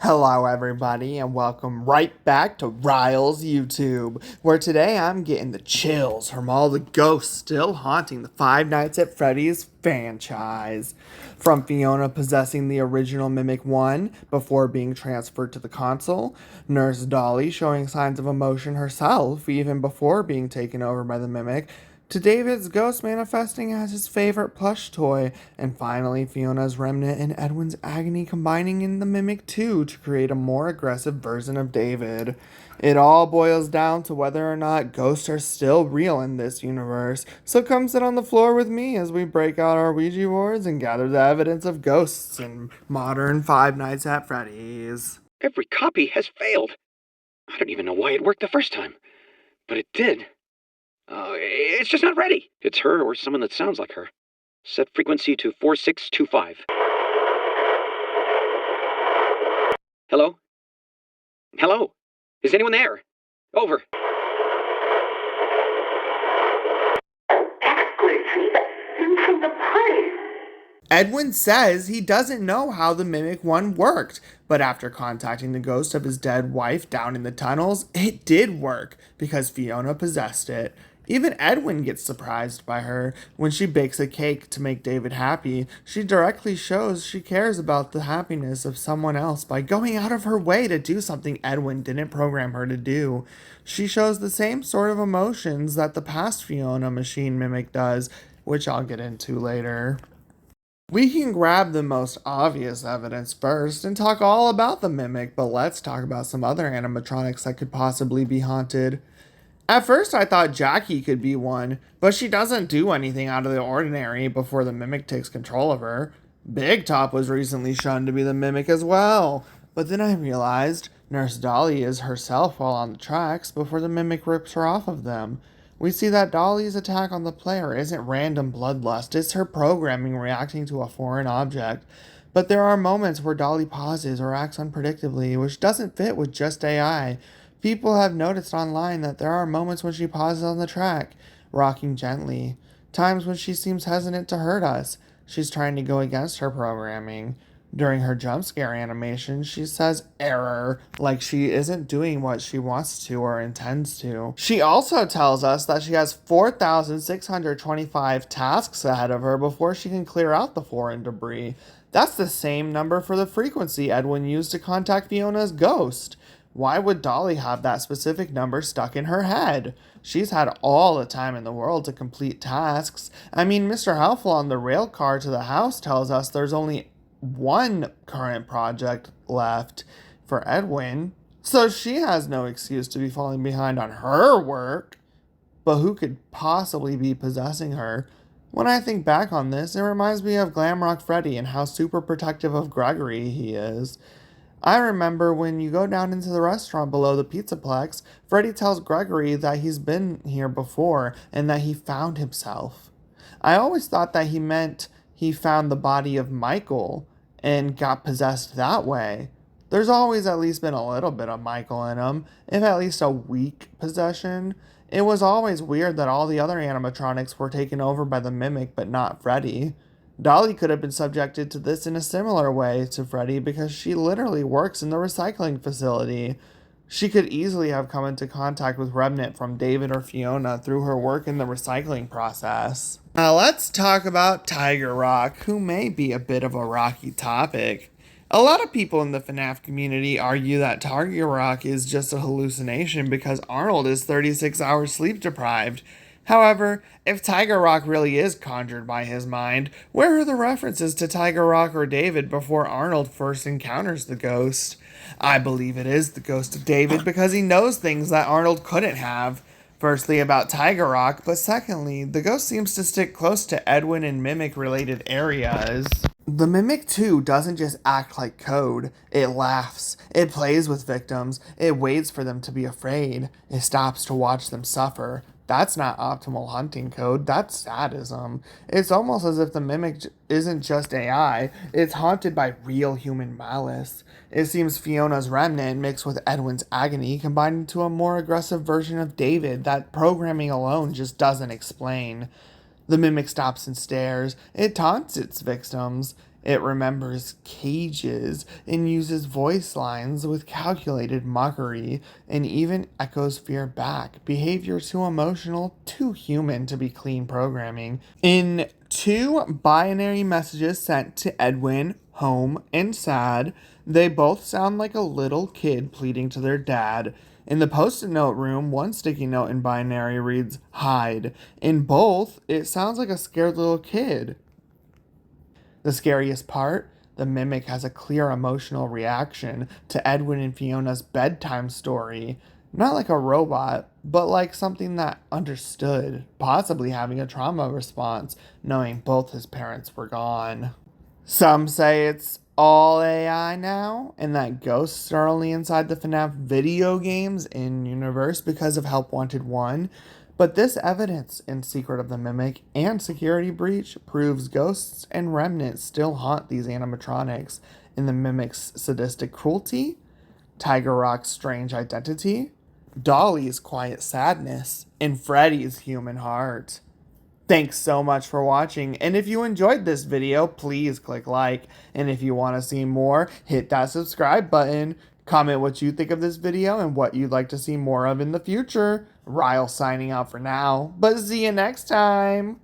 Hello, everybody, and welcome right back to Riles YouTube, where today I'm getting the chills from all the ghosts still haunting the Five Nights at Freddy's franchise. From Fiona possessing the original Mimic 1 before being transferred to the console, Nurse Dolly showing signs of emotion herself even before being taken over by the Mimic, to David's ghost manifesting as his favorite plush toy, and finally Fiona's Remnant and Edwin's agony combining in the Mimic 2 to create a more aggressive version of David. It all boils down to whether or not ghosts are still real in this universe, so come sit on the floor with me as we break out our Ouija boards and gather the evidence of ghosts in modern Five Nights at Freddy's. Every copy has failed. I don't even know why it worked the first time, but it did. It's just not ready. It's her or someone that sounds like her. Set frequency to 4625. Hello? Hello? Is anyone there? Over. Edwin says he doesn't know how the Mimic One worked, but after contacting the ghost of his dead wife down in the tunnels, it did work because Fiona possessed it. Even Edwin gets surprised by her. When she bakes a cake to make David happy, she directly shows she cares about the happiness of someone else by going out of her way to do something Edwin didn't program her to do. She shows the same sort of emotions that the past Fiona machine mimic does, which I'll get into later. We can grab the most obvious evidence first and talk all about the mimic, but let's talk about some other animatronics that could possibly be haunted. At first, I thought Jackie could be one, but she doesn't do anything out of the ordinary before the mimic takes control of her. Big Top was recently shown to be the mimic as well, but then I realized Nurse Dolly is herself while on the tracks before the mimic rips her off of them. We see that Dolly's attack on the player isn't random bloodlust, it's her programming reacting to a foreign object. But there are moments where Dolly pauses or acts unpredictably, which doesn't fit with just AI. People have noticed online that there are moments when she pauses on the track, rocking gently. Times when she seems hesitant to hurt us. She's trying to go against her programming. During her jump scare animation, she says error, like she isn't doing what she wants to or intends to. She also tells us that she has 4,625 tasks ahead of her before she can clear out the foreign debris. That's the same number for the frequency Edwin used to contact Fiona's ghost. Why would Dolly have that specific number stuck in her head? She's had all the time in the world to complete tasks. I mean, Mr. Helpful on the rail car to the house tells us there's only one current project left for Edwin, so she has no excuse to be falling behind on her work. But who could possibly be possessing her? When I think back on this, it reminds me of Glamrock Freddy and how super protective of Gregory he is. I remember when you go down into the restaurant below the Pizzaplex, Freddy tells Gregory that he's been here before and that he found himself. I always thought that he meant he found the body of Michael and got possessed that way. There's always at least been a little bit of Michael in him, if at least a weak possession. It was always weird that all the other animatronics were taken over by the Mimic but not Freddy. Dolly could have been subjected to this in a similar way to Freddy because she literally works in the recycling facility. She could easily have come into contact with Remnant from David or Fiona through her work in the recycling process. Now let's talk about Tiger Rock, who may be a bit of a rocky topic. A lot of people in the FNAF community argue that Tiger Rock is just a hallucination because Arnold is 36 hours sleep deprived. However, if Tiger Rock really is conjured by his mind, where are the references to Tiger Rock or David before Arnold first encounters the ghost? I believe it is the ghost of David because he knows things that Arnold couldn't have. Firstly, about Tiger Rock, but secondly, the ghost seems to stick close to Edwin and Mimic related areas. The Mimic 2 doesn't just act like code, it laughs, it plays with victims, it waits for them to be afraid, it stops to watch them suffer. That's not optimal hunting code, that's sadism. It's almost as if the Mimic isn't just AI, it's haunted by real human malice. It seems Fiona's Remnant mixed with Edwin's agony combined into a more aggressive version of David that programming alone just doesn't explain. The Mimic stops and stares. It taunts its victims. It remembers cages and uses voice lines with calculated mockery and even echoes fear back. Behavior too emotional, too human to be clean programming. In two binary messages sent to Edwin, home, and sad, they both sound like a little kid pleading to their dad. In the post-it note room, one sticky note in binary reads, hide. In both, it sounds like a scared little kid. The scariest part? The mimic has a clear emotional reaction to Edwin and Fiona's bedtime story. Not like a robot, but like something that understood, possibly having a trauma response, knowing both his parents were gone. Some say it's all AI now, and that ghosts are only inside the FNAF video games in universe because of Help Wanted 1. But this evidence in Secret of the Mimic and Security Breach proves ghosts and Remnant still haunt these animatronics in the Mimic's sadistic cruelty, Tiger Rock's strange identity, Dolly's quiet sadness, and Freddy's human heart. Thanks so much for watching, and if you enjoyed this video, please click like, and if you want to see more, hit that subscribe button. Comment what you think of this video and what you'd like to see more of in the future. Riles signing out for now, but see you next time!